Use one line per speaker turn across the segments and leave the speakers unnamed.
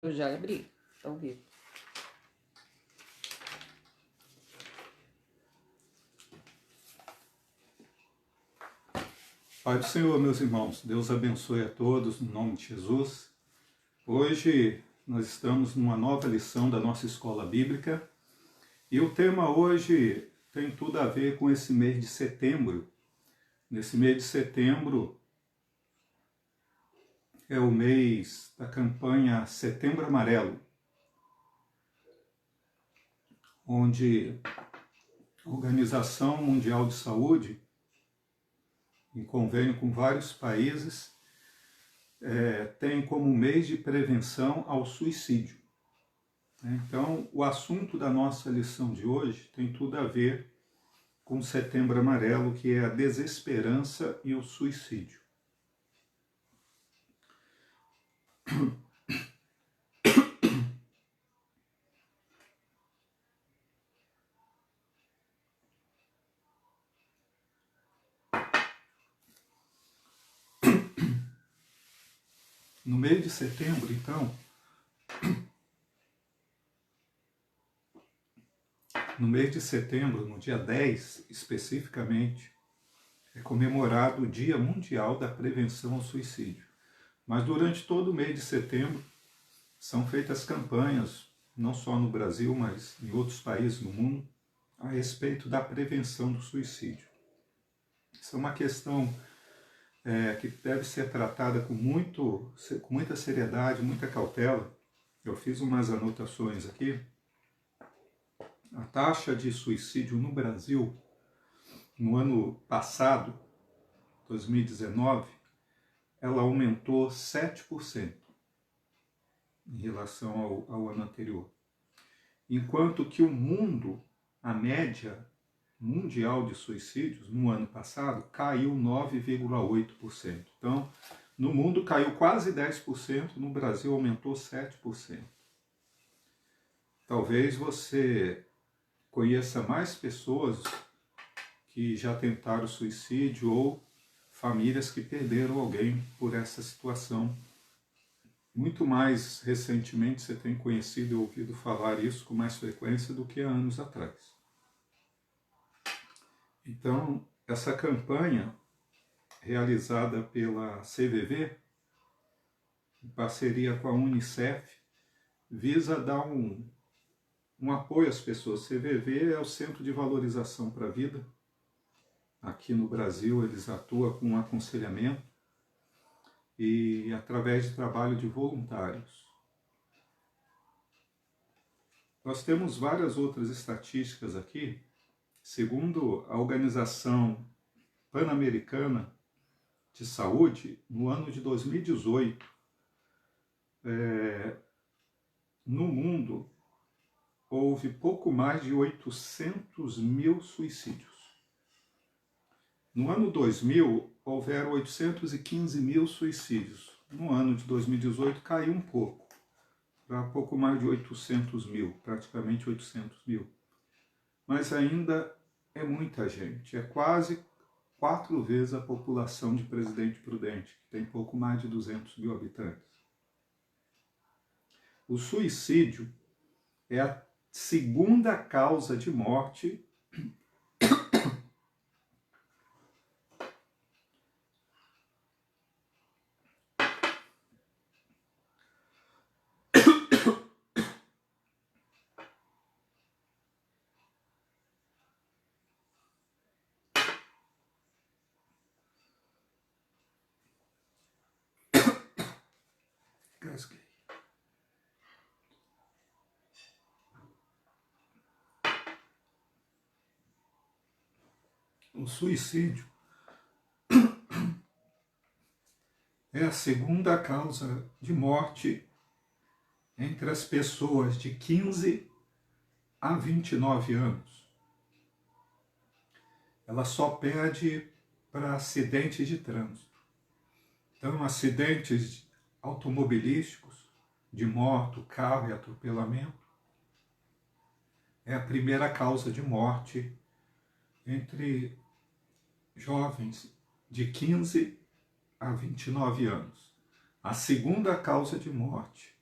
Eu já abri, tá ao vivo.
Pai do Senhor, meus irmãos, Deus abençoe a todos, no nome de Jesus. Hoje nós estamos numa nova lição da nossa escola bíblica e o tema hoje tem tudo a ver com esse mês de setembro. Nesse mês de setembro é o mês da campanha Setembro Amarelo, onde a Organização Mundial de Saúde, em convênio com vários países, tem como mês de prevenção ao suicídio. Então, o assunto da nossa lição de hoje tem tudo a ver com o Setembro Amarelo, que é a desesperança e o suicídio. No mês de setembro, então, no mês de setembro, no dia 10 especificamente, é comemorado o Dia Mundial da Prevenção ao Suicídio. Mas durante todo o mês de setembro são feitas campanhas, não só no Brasil, mas em outros países do mundo, a respeito da prevenção do suicídio. Isso é uma questão que deve ser tratada com muita seriedade, muita cautela. Eu fiz umas anotações aqui. A taxa de suicídio no Brasil, no ano passado, 2019, ela aumentou 7% em relação ao ano anterior. Enquanto que o mundo, a média mundial de suicídios no ano passado caiu 9,8%. Então, no mundo caiu quase 10%, no Brasil aumentou 7%. Talvez você conheça mais pessoas que já tentaram suicídio ou famílias que perderam alguém por essa situação. Muito mais recentemente você tem conhecido e ouvido falar isso com mais frequência do que há anos atrás. Então, essa campanha realizada pela CVV, em parceria com a Unicef, visa dar um apoio às pessoas. CVV é o Centro de Valorização para a Vida. Aqui no Brasil eles atuam com um aconselhamento e através de trabalho de voluntários. Nós temos várias outras estatísticas aqui. Segundo a Organização Pan-Americana de Saúde, no ano de 2018, no mundo, houve pouco mais de 800 mil suicídios. No ano 2000, houveram 815 mil suicídios. No ano de 2018, caiu um pouco, para pouco mais de 800 mil, praticamente 800 mil. Mas ainda é muita gente, é quase 4 vezes a população de Presidente Prudente, que tem pouco mais de 200 mil habitantes. O suicídio é a segunda causa de morte O suicídio é a segunda causa de morte entre as pessoas de 15 a 29 anos. Ela só perde para acidentes de trânsito. Então, acidentes automobilísticos, de moto, carro e atropelamento, é a primeira causa de morte entre jovens de 15 a 29 anos. A segunda causa de morte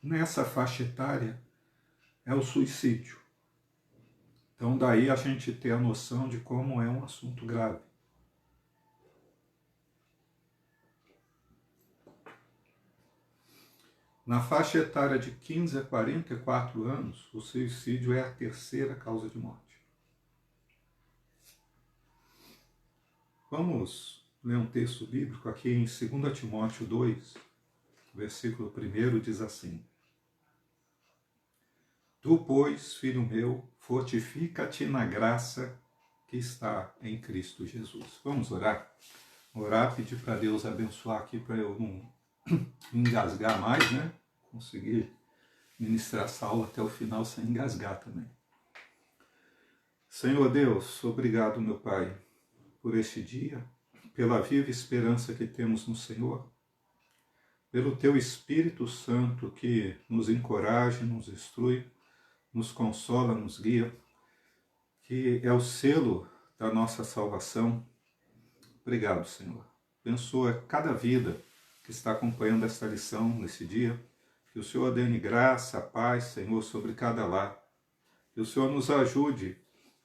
nessa faixa etária é o suicídio. Então daí a gente ter a noção de como é um assunto grave. Na faixa etária de 15 a 44 anos, o suicídio é a terceira causa de morte. Vamos ler um texto bíblico aqui em 2 Timóteo 2, versículo 1 diz assim: Tu, pois, filho meu, fortifica-te na graça que está em Cristo Jesus. Vamos orar? Orar, pedir para Deus abençoar aqui para eu não engasgar mais, né? Conseguir ministrar essa aula até o final sem engasgar também. Senhor Deus, obrigado, meu Pai, por este dia, pela viva esperança que temos no Senhor, pelo Teu Espírito Santo que nos encoraja, nos instrui, nos consola, nos guia, que é o selo da nossa salvação. Obrigado, Senhor. Abençoa cada vida que está acompanhando esta lição nesse dia. Que o Senhor dê graça, paz, Senhor, sobre cada lar. Que o Senhor nos ajude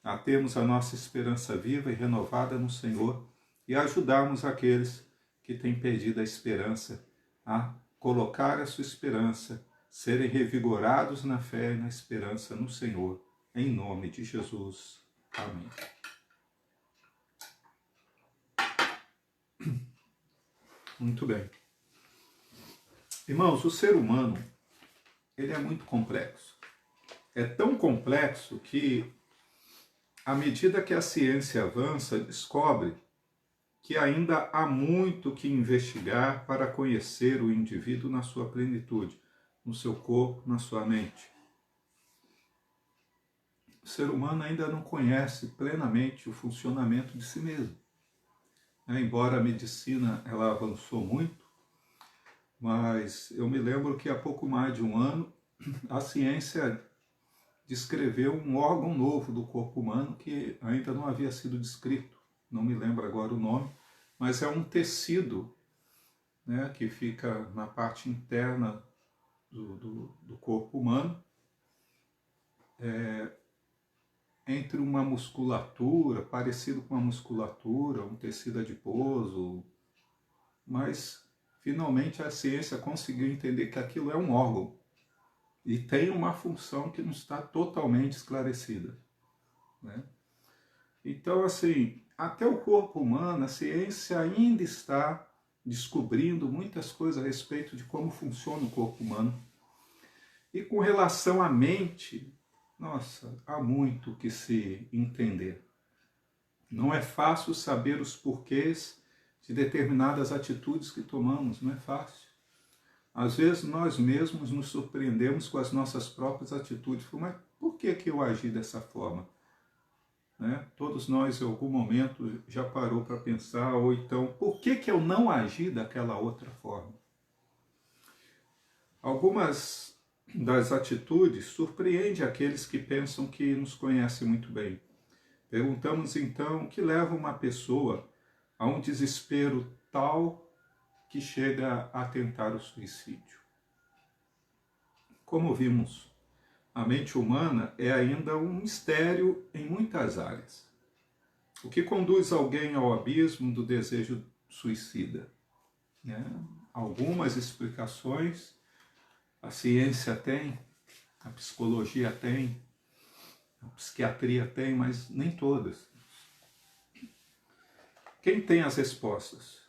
a termos a nossa esperança viva e renovada no Senhor e ajudarmos aqueles que têm perdido a esperança a colocar a sua esperança, serem revigorados na fé e na esperança no Senhor, em nome de Jesus. Amém. Muito bem. Irmãos, o ser humano, ele é muito complexo. É tão complexo que, à medida que a ciência avança, descobre que ainda há muito que investigar para conhecer o indivíduo na sua plenitude, no seu corpo, na sua mente. O ser humano ainda não conhece plenamente o funcionamento de si mesmo. Embora a medicina ela avançou muito, mas eu me lembro que há pouco mais de um ano a ciência descreveu um órgão novo do corpo humano que ainda não havia sido descrito. Não me lembro agora o nome, mas é um tecido, né, que fica na parte interna do corpo humano, entre uma musculatura, parecido com uma musculatura, um tecido adiposo, mas finalmente a ciência conseguiu entender que aquilo é um órgão e tem uma função que não está totalmente esclarecida, né? Então, assim, até o corpo humano, a ciência ainda está descobrindo muitas coisas a respeito de como funciona o corpo humano. E com relação à mente, nossa, há muito que se entender. Não é fácil saber os porquês de determinadas atitudes que tomamos, não é fácil. Às vezes nós mesmos nos surpreendemos com as nossas próprias atitudes. Mas por que eu agi dessa forma? Né? Todos nós, em algum momento, já parou para pensar, ou então, por que eu não agi daquela outra forma? Algumas das atitudes surpreendem aqueles que pensam que nos conhecem muito bem. Perguntamos então o que leva uma pessoa a um desespero tal que chega a tentar o suicídio. Como vimos, a mente humana é ainda um mistério em muitas áreas. O que conduz alguém ao abismo do desejo suicida? Algumas explicações a ciência tem, a psicologia tem, a psiquiatria tem, mas nem todas. Quem tem as respostas?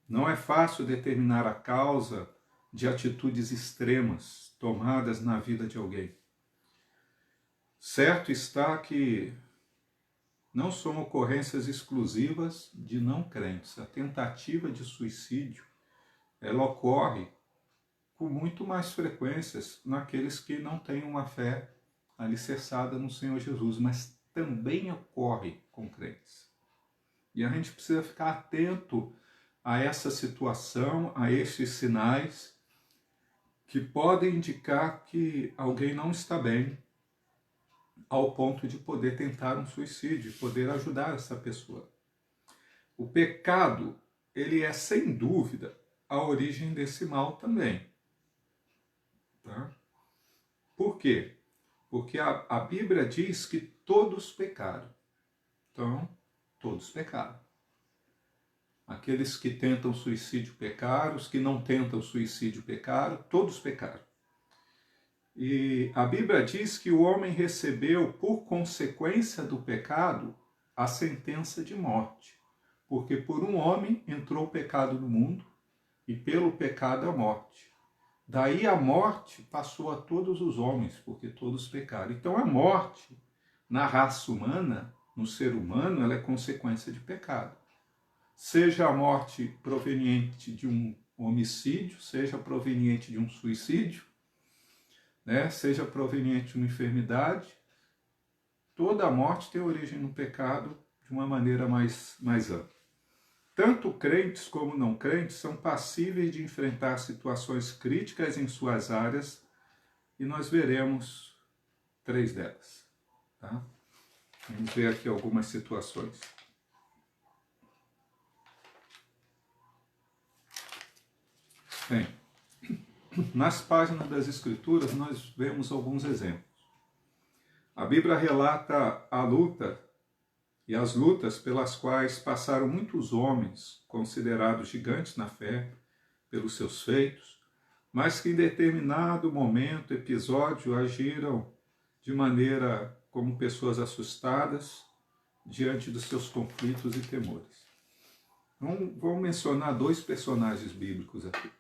Não é fácil determinar a causa de atitudes extremas tomadas na vida de alguém. Certo está que não são ocorrências exclusivas de não crentes. A tentativa de suicídio, ela ocorre com muito mais frequências naqueles que não têm uma fé alicerçada no Senhor Jesus, mas também ocorre com crentes. E a gente precisa ficar atento a essa situação, a estes sinais que podem indicar que alguém não está bem ao ponto de poder tentar um suicídio, poder ajudar essa pessoa. O pecado, ele é sem dúvida a origem desse mal também. Tá? Por quê? Porque a Bíblia diz que todos pecaram. Então, todos pecaram. Aqueles que tentam suicídio pecaram, os que não tentam suicídio pecaram, todos pecaram. E a Bíblia diz que o homem recebeu, por consequência do pecado, a sentença de morte. Porque por um homem entrou o pecado no mundo, e pelo pecado a morte. Daí a morte passou a todos os homens, porque todos pecaram. Então a morte, na raça humana, no ser humano, ela é consequência de pecado. Seja a morte proveniente de um homicídio, seja proveniente de um suicídio, né? Seja proveniente de uma enfermidade, toda a morte tem origem no pecado de uma maneira mais ampla. Tanto crentes como não crentes são passíveis de enfrentar situações críticas em suas áreas, e nós veremos 3 delas. Tá? Vamos ver aqui algumas situações. Bem, nas páginas das Escrituras nós vemos alguns exemplos. A Bíblia relata a luta e as lutas pelas quais passaram muitos homens considerados gigantes na fé, pelos seus feitos, mas que em determinado momento, episódio, agiram de maneira como pessoas assustadas diante dos seus conflitos e temores. Vamos mencionar 2 personagens bíblicos aqui.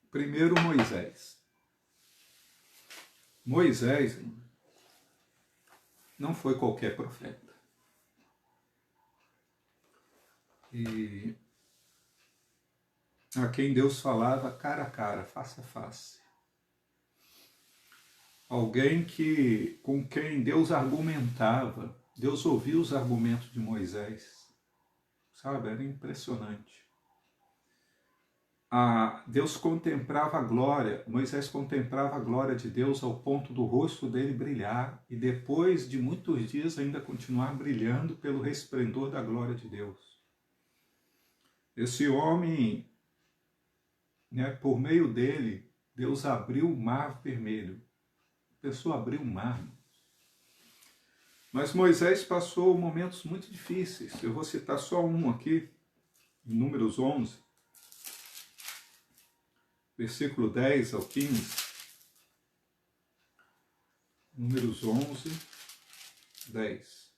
Primeiro, Moisés. Moisés não foi qualquer profeta. E a quem Deus falava cara a cara, face a face. Alguém com quem Deus argumentava. Deus ouvia os argumentos de Moisés. Sabe, era impressionante. Deus contemplava a glória, Moisés contemplava a glória de Deus ao ponto do rosto dele brilhar e depois de muitos dias ainda continuar brilhando pelo resplendor da glória de Deus. Esse homem, né, por meio dele, Deus abriu o mar vermelho. A pessoa abriu o mar. Mas Moisés passou momentos muito difíceis. Eu vou citar só um aqui, em Números 11. Versículo 10 ao 15, Números 11, 10.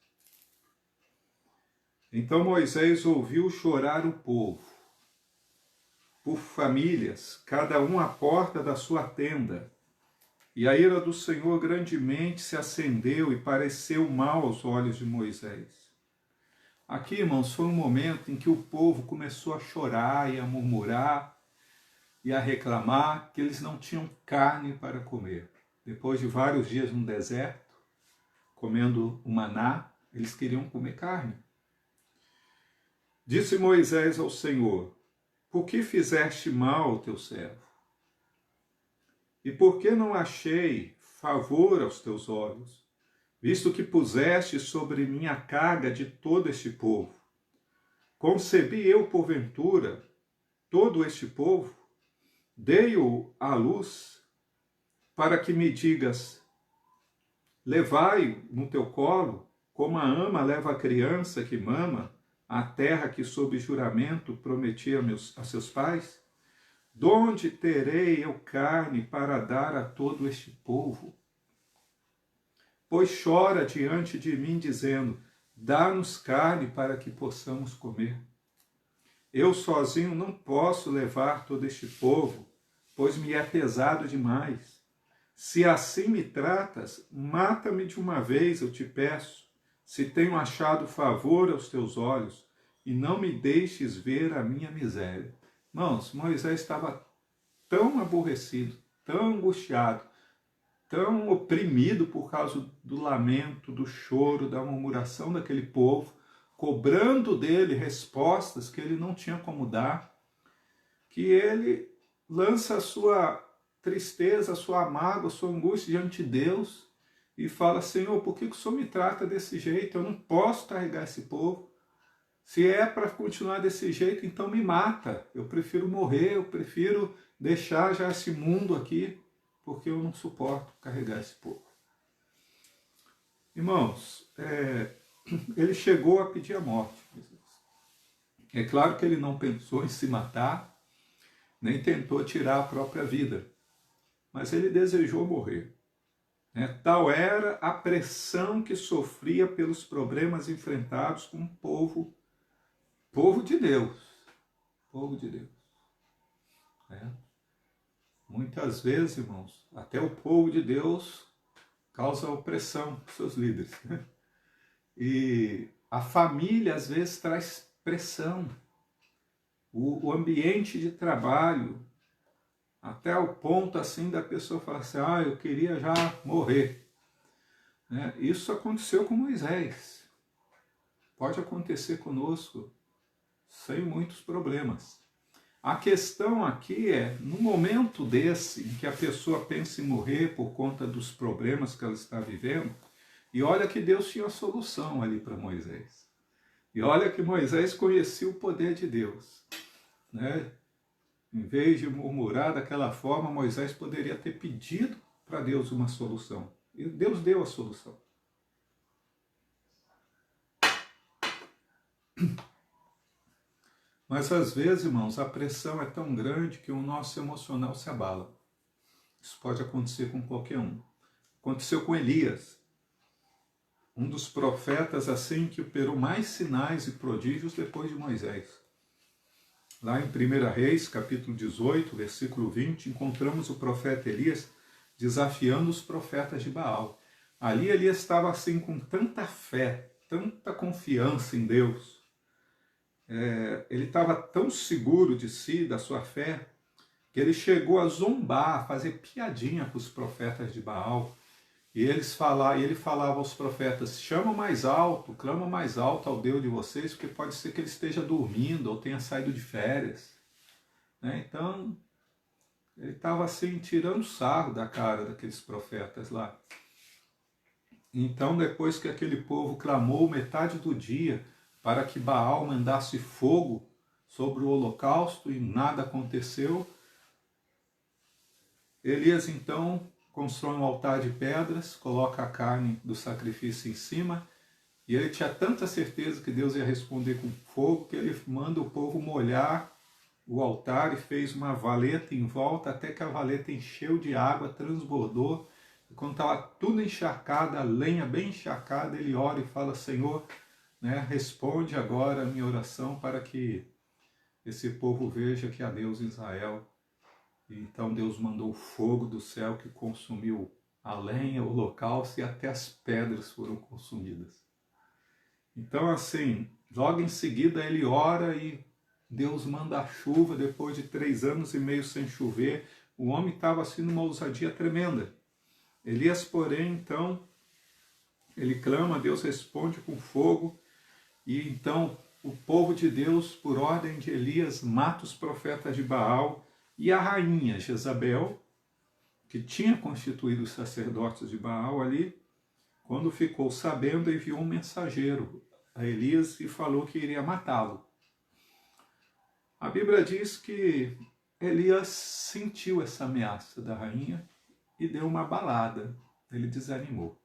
Então Moisés ouviu chorar o povo, por famílias, cada um à porta da sua tenda, e a ira do Senhor grandemente se acendeu e pareceu mal aos olhos de Moisés. Aqui, irmãos, foi um momento em que o povo começou a chorar e a murmurar, e a reclamar que eles não tinham carne para comer. Depois de vários dias no deserto, comendo o maná, eles queriam comer carne. Disse Moisés ao Senhor: por que fizeste mal ao teu servo? E por que não achei favor aos teus olhos, visto que puseste sobre mim a carga de todo este povo? Concebi eu, porventura, todo este povo? Dei-o à luz para que me digas: levai-o no teu colo, como a ama leva a criança que mama, a terra que sob juramento prometi a seus pais? Donde terei eu carne para dar a todo este povo? Pois chora diante de mim, dizendo: dá-nos carne para que possamos comer. Eu sozinho não posso levar todo este povo, pois me é pesado demais. Se assim me tratas, mata-me de uma vez, eu te peço, se tenho achado favor aos teus olhos, e não me deixes ver a minha miséria. Irmãos, Moisés estava tão aborrecido, tão angustiado, tão oprimido por causa do lamento, do choro, da murmuração daquele povo, cobrando dele respostas que ele não tinha como dar, que ele lança a sua tristeza, a sua mágoa, a sua angústia diante de Deus e fala: Senhor, por que o Senhor me trata desse jeito? Eu não posso carregar esse povo. Se é para continuar desse jeito, então me mata. Eu prefiro morrer, eu prefiro deixar já esse mundo aqui, porque eu não suporto carregar esse povo. Irmãos, ele chegou a pedir a morte. É claro que ele não pensou em se matar, nem tentou tirar a própria vida, mas ele desejou morrer. Tal era a pressão que sofria pelos problemas enfrentados com o povo de Deus. Povo de Deus. Muitas vezes, irmãos, até o povo de Deus causa opressão dos seus líderes. E a família, às vezes, traz pressão. O ambiente de trabalho, até o ponto assim da pessoa falar assim, eu queria já morrer. Isso aconteceu com Moisés. Pode acontecer conosco sem muitos problemas. A questão aqui é, no momento desse, em que a pessoa pensa em morrer por conta dos problemas que ela está vivendo, e olha que Deus tinha a solução ali para Moisés. E olha que Moisés conhecia o poder de Deus. Em vez de murmurar daquela forma, Moisés poderia ter pedido para Deus uma solução. E Deus deu a solução. Mas às vezes, irmãos, a pressão é tão grande que o nosso emocional se abala. Isso pode acontecer com qualquer um. Aconteceu com Elias, um dos profetas assim que operou mais sinais e prodígios depois de Moisés. Lá em 1 Reis, capítulo 18, versículo 20, encontramos o profeta Elias desafiando os profetas de Baal. Ali Elias estava assim com tanta fé, tanta confiança em Deus. Ele estava tão seguro de si, da sua fé, que ele chegou a zombar, a fazer piadinha com os profetas de Baal. E ele falava aos profetas, chama mais alto, clama mais alto ao Deus de vocês, porque pode ser que ele esteja dormindo ou tenha saído de férias. Então, ele estava assim, tirando sarro da cara daqueles profetas lá. Então, depois que aquele povo clamou metade do dia para que Baal mandasse fogo sobre o holocausto e nada aconteceu, Elias então constrói um altar de pedras, coloca a carne do sacrifício em cima, e ele tinha tanta certeza que Deus ia responder com fogo, que ele manda o povo molhar o altar e fez uma valeta em volta, até que a valeta encheu de água, transbordou, e quando estava tudo encharcado, a lenha bem encharcada, ele ora e fala, Senhor, responde agora a minha oração para que esse povo veja que há Deus em Israel. E então Deus mandou fogo do céu que consumiu a lenha, o holocausto, e até as pedras foram consumidas. Então assim, logo em seguida ele ora e Deus manda a chuva, depois de 3 anos e meio sem chover. O homem estava assim numa ousadia tremenda. Elias, porém, então, ele clama, Deus responde com fogo, e então o povo de Deus, por ordem de Elias, mata os profetas de Baal. E a rainha Jezabel, que tinha constituído os sacerdotes de Baal ali, quando ficou sabendo, enviou um mensageiro a Elias e falou que iria matá-lo. A Bíblia diz que Elias sentiu essa ameaça da rainha e deu uma balada, ele desanimou.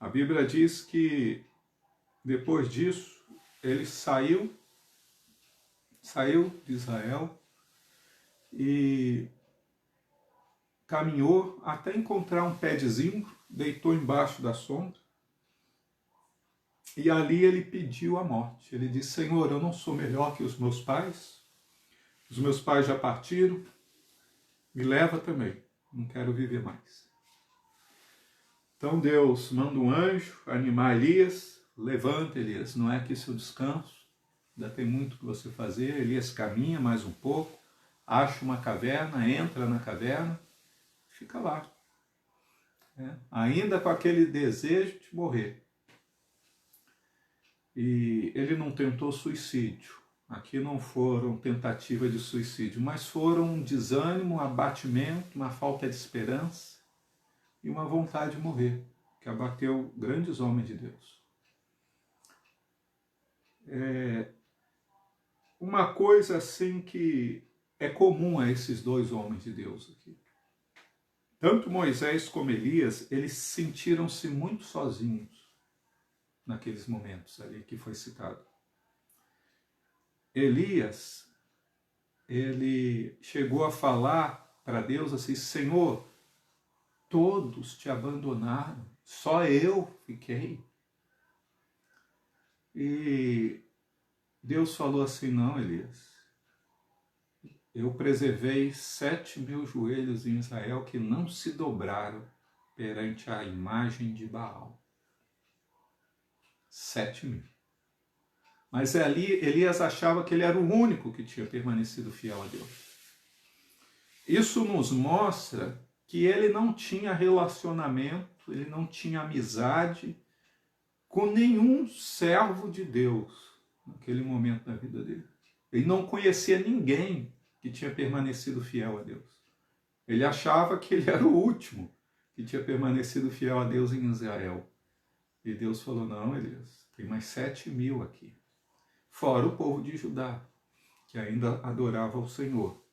A Bíblia diz que depois disso ele saiu de Israel e caminhou até encontrar um pé de zimbro, deitou embaixo da sombra, e ali ele pediu a morte. Ele disse, Senhor, eu não sou melhor que os meus pais já partiram, me leva também, não quero viver mais. Então Deus manda um anjo animar Elias, levanta Elias, não é aqui seu descanso, ainda tem muito que você fazer. Elias caminha mais um pouco, acha uma caverna, entra na caverna, fica lá. Ainda com aquele desejo de morrer. E ele não tentou suicídio. Aqui não foram tentativas de suicídio, mas foram um desânimo, um abatimento, uma falta de esperança e uma vontade de morrer, que abateu grandes homens de Deus. uma coisa assim que é comum a esses dois homens de Deus aqui. Tanto Moisés como Elias, eles sentiram-se muito sozinhos naqueles momentos ali que foi citado. Elias, ele chegou a falar para Deus assim: Senhor, todos te abandonaram, só eu fiquei. E Deus falou assim: não, Elias, eu preservei 7.000 joelhos em Israel que não se dobraram perante a imagem de Baal. 7.000. Mas ali Elias achava que ele era o único que tinha permanecido fiel a Deus. Isso nos mostra que ele não tinha relacionamento, ele não tinha amizade com nenhum servo de Deus naquele momento da vida dele. Ele não conhecia ninguém que tinha permanecido fiel a Deus. Ele achava que ele era o último que tinha permanecido fiel a Deus em Israel. E Deus falou: não, Elias, tem mais 7.000 aqui. Fora o povo de Judá, que ainda adorava o Senhor.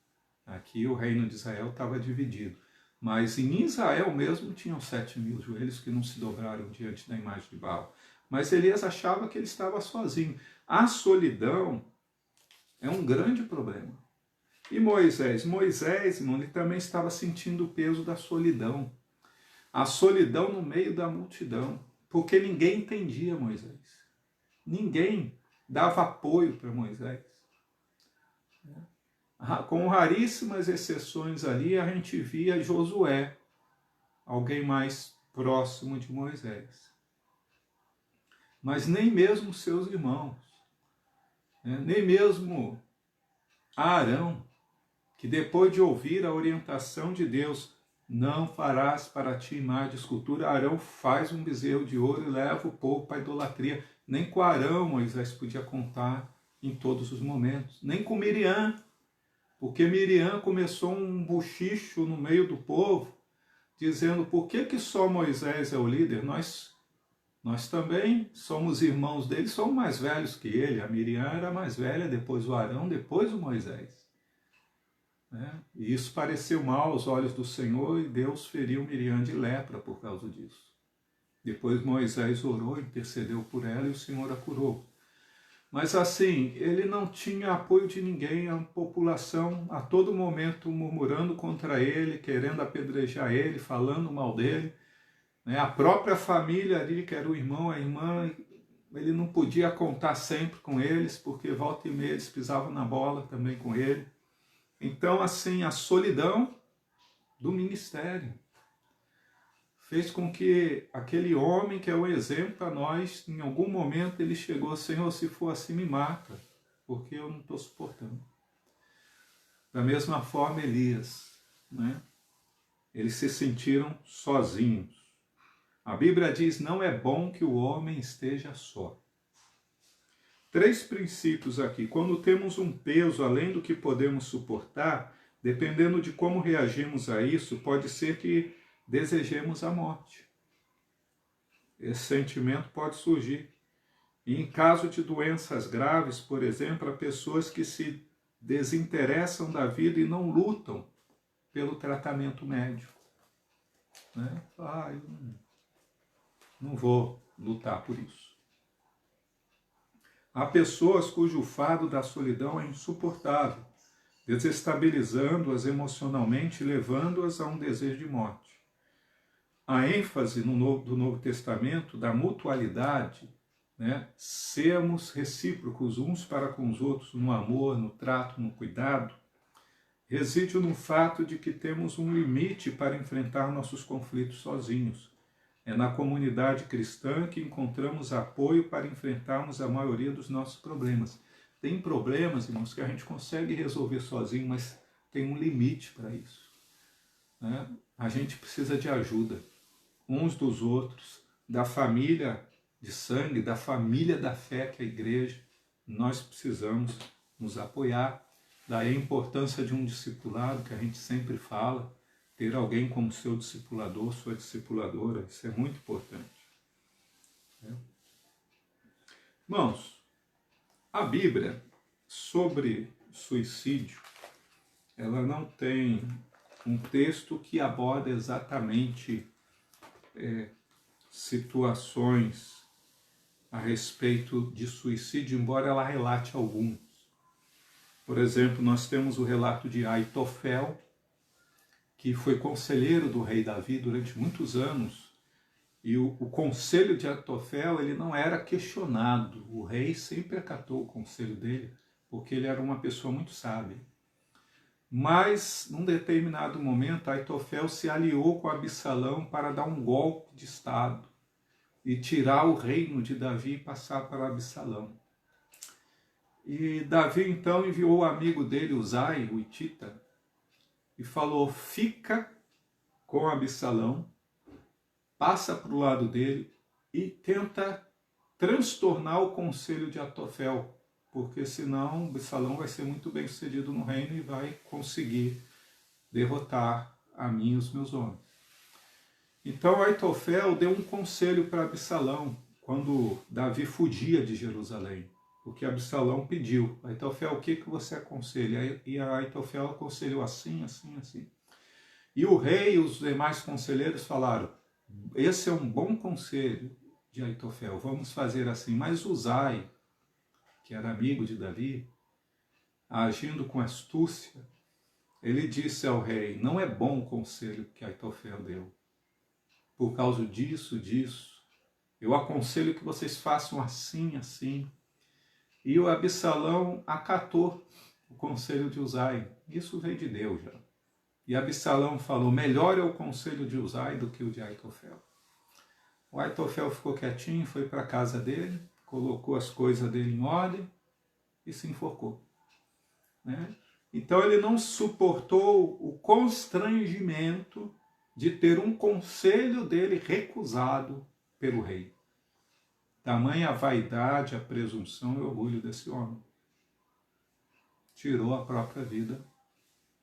Aqui o reino de Israel estava dividido. Mas em Israel mesmo tinham 7.000 joelhos que não se dobraram diante da imagem de Baal. Mas Elias achava que ele estava sozinho. A solidão é um grande problema. E Moisés, irmão, ele também estava sentindo o peso da solidão. A solidão no meio da multidão. Porque ninguém entendia Moisés. Ninguém dava apoio para Moisés. Com raríssimas exceções ali, a gente via Josué, alguém mais próximo de Moisés. Mas nem mesmo seus irmãos, nem mesmo Arão, que depois de ouvir a orientação de Deus, não farás para ti imagem de escultura, Arão faz um bezerro de ouro e leva o povo para a idolatria. Nem com Arão Moisés podia contar em todos os momentos, nem com Miriam, porque Miriam começou um bochicho no meio do povo, dizendo: por que só Moisés é o líder? Nós também somos irmãos dele, somos mais velhos que ele. A Miriam era mais velha, depois o Arão, depois o Moisés. E isso pareceu mal aos olhos do Senhor e Deus feriu Miriam de lepra por causa disso. Depois Moisés orou, intercedeu por ela e o Senhor a curou. Mas assim, ele não tinha apoio de ninguém, a população a todo momento murmurando contra ele, querendo apedrejar ele, falando mal dele. A própria família ali, que era o irmão, a irmã, ele não podia contar sempre com eles, porque volta e meia eles pisavam na bola também com ele. Então, assim, a solidão do ministério fez com que aquele homem, que é o exemplo para nós, em algum momento ele chegou: Senhor, se for assim, me mata, porque eu não estou suportando. Da mesma forma, Elias, eles se sentiram sozinhos. A Bíblia diz: não é bom que o homem esteja só. 3 princípios aqui. Quando temos um peso além do que podemos suportar, dependendo de como reagimos a isso, pode ser que desejemos a morte. Esse sentimento pode surgir. E em caso de doenças graves, por exemplo, há pessoas que se desinteressam da vida e não lutam pelo tratamento médico. Eu não vou lutar por isso. Há pessoas cujo fardo da solidão é insuportável, desestabilizando-as emocionalmente e levando-as a um desejo de morte. A ênfase do Novo Testamento da mutualidade, sermos recíprocos uns para com os outros no amor, no trato, no cuidado, reside no fato de que temos um limite para enfrentar nossos conflitos sozinhos. É na comunidade cristã que encontramos apoio para enfrentarmos a maioria dos nossos problemas. Tem problemas, irmãos, que a gente consegue resolver sozinho, mas tem um limite para isso. A gente precisa de ajuda uns dos outros, da família de sangue, da família da fé que é a igreja. Nós precisamos nos apoiar. Daí a importância de um discipulado, que a gente sempre fala, ter alguém como seu discipulador, sua discipuladora, isso é muito importante. Irmãos, A Bíblia, sobre suicídio, ela não tem um texto que aborda exatamente situações a respeito de suicídio, embora ela relate alguns. Por exemplo, nós temos o relato de Aitofel, que foi conselheiro do rei Davi durante muitos anos, e o conselho de Aitofel ele não era questionado. O rei sempre acatou o conselho dele, porque ele era uma pessoa muito sábia. Mas, num determinado momento, Aitofel se aliou com Absalão para dar um golpe de Estado e tirar o reino de Davi e passar para Absalão. E Davi então enviou o amigo dele, Uzai, o hitita, e falou: fica com Absalão, passa para o lado dele e tenta transtornar o conselho de Aitofel, porque senão Absalão vai ser muito bem sucedido no reino e vai conseguir derrotar a mim e os meus homens. Então Aitofel deu um conselho para Absalão quando Davi fugia de Jerusalém, porque Absalão pediu: Aitofel, o que você aconselha? E Aitofel aconselhou assim, assim, assim. E o rei e os demais conselheiros falaram: esse é um bom conselho de Aitofel, vamos fazer assim. Mas Uzai, que era amigo de Davi, agindo com astúcia, ele disse ao rei: não é bom o conselho que Aitofel deu. Por causa disso, eu aconselho que vocês façam assim, assim. E o Absalão acatou o conselho de Uzai. Isso veio de Deus já. E Absalão falou: melhor é o conselho de Uzai do que o de Aitofel. O Aitofel ficou quietinho, foi para a casa dele, colocou as coisas dele em ordem e se enforcou. Né? Então ele não suportou o constrangimento de ter um conselho dele recusado pelo rei. Tamanha a vaidade, a presunção e o orgulho desse homem. Tirou a própria vida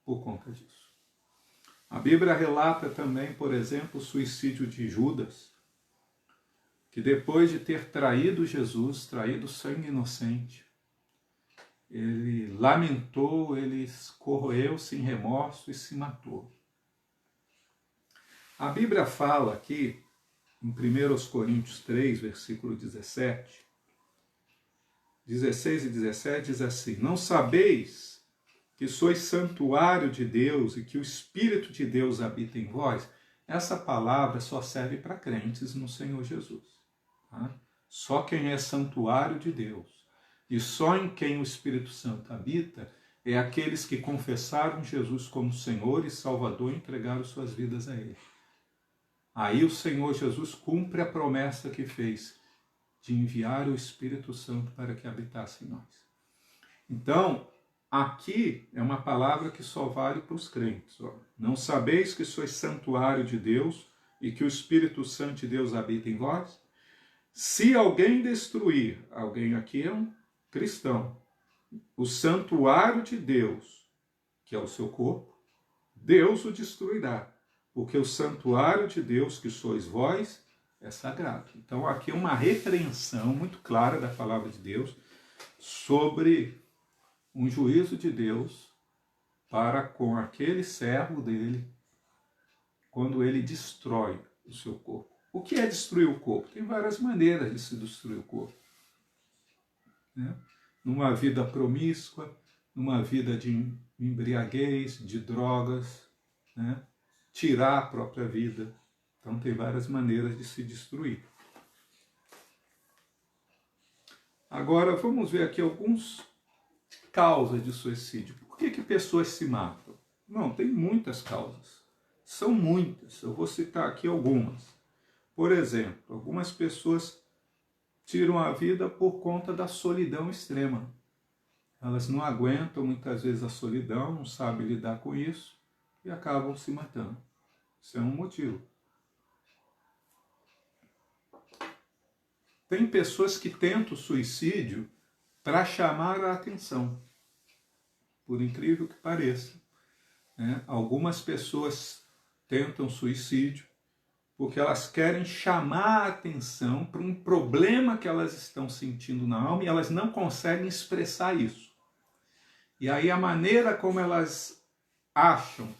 por conta disso. A Bíblia relata também, por exemplo, o suicídio de Judas, que depois de ter traído Jesus, traído sangue inocente, ele lamentou, ele corroeu sem remorso e se matou. A Bíblia fala aqui, em 1 Coríntios 3, versículo 16 e 17, diz assim: não sabeis que sois santuário de Deus e que o Espírito de Deus habita em vós? Essa palavra só serve para crentes no Senhor Jesus. Tá? Só quem é santuário de Deus e só em quem o Espírito Santo habita é aqueles que confessaram Jesus como Senhor e Salvador e entregaram suas vidas a Ele. Aí o Senhor Jesus cumpre a promessa que fez de enviar o Espírito Santo para que habitasse em nós. Então, aqui é uma palavra que só vale para os crentes. Ó. Não sabeis que sois santuário de Deus e que o Espírito Santo de Deus habita em vós? Se alguém destruir, alguém aqui é um cristão, o santuário de Deus, que é o seu corpo, Deus o destruirá. Porque o santuário de Deus, que sois vós, é sagrado. Então aqui é uma repreensão muito clara da palavra de Deus sobre um juízo de Deus para com aquele servo dele quando ele destrói o seu corpo. O que é destruir o corpo? Tem várias maneiras de se destruir o corpo. Né? Numa vida promíscua, numa vida de embriaguez, de drogas, né? Tirar a própria vida. Então tem várias maneiras de se destruir. Agora vamos ver aqui algumas causas de suicídio. Por que pessoas se matam? Não, tem muitas causas. São muitas. Eu vou citar aqui algumas. Por exemplo, algumas pessoas tiram a vida por conta da solidão extrema. Elas não aguentam muitas vezes a solidão, não sabem lidar com isso e acabam se matando. Isso é um motivo. Tem pessoas que tentam o suicídio para chamar a atenção, por incrível que pareça. Né? Algumas pessoas tentam suicídio porque elas querem chamar a atenção para um problema que elas estão sentindo na alma e elas não conseguem expressar isso. E aí a maneira como elas acham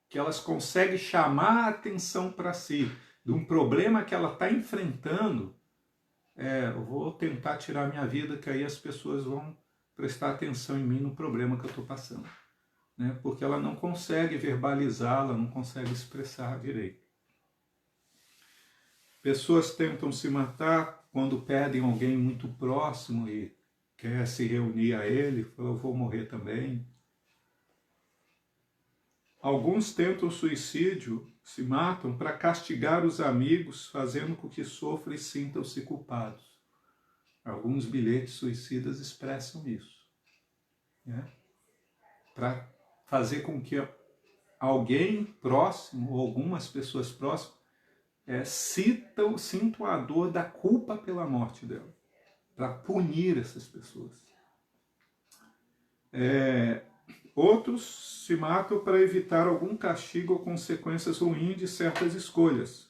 que elas conseguem chamar a atenção para si de um problema que ela está enfrentando, eu vou tentar tirar minha vida, que aí as pessoas vão prestar atenção em mim no problema que eu estou passando. Né? Porque ela não consegue verbalizar, ela não consegue expressar direito. Pessoas tentam se matar quando perdem alguém muito próximo e quer se reunir a ele, fala, eu vou morrer também. Alguns tentam suicídio, se matam para castigar os amigos, fazendo com que sofram e sintam-se culpados. Alguns bilhetes suicidas expressam isso. Né? Para fazer com que alguém próximo, ou algumas pessoas próximas, sintam a dor da culpa pela morte dela, para punir essas pessoas. Outros se matam para evitar algum castigo ou consequências ruins de certas escolhas.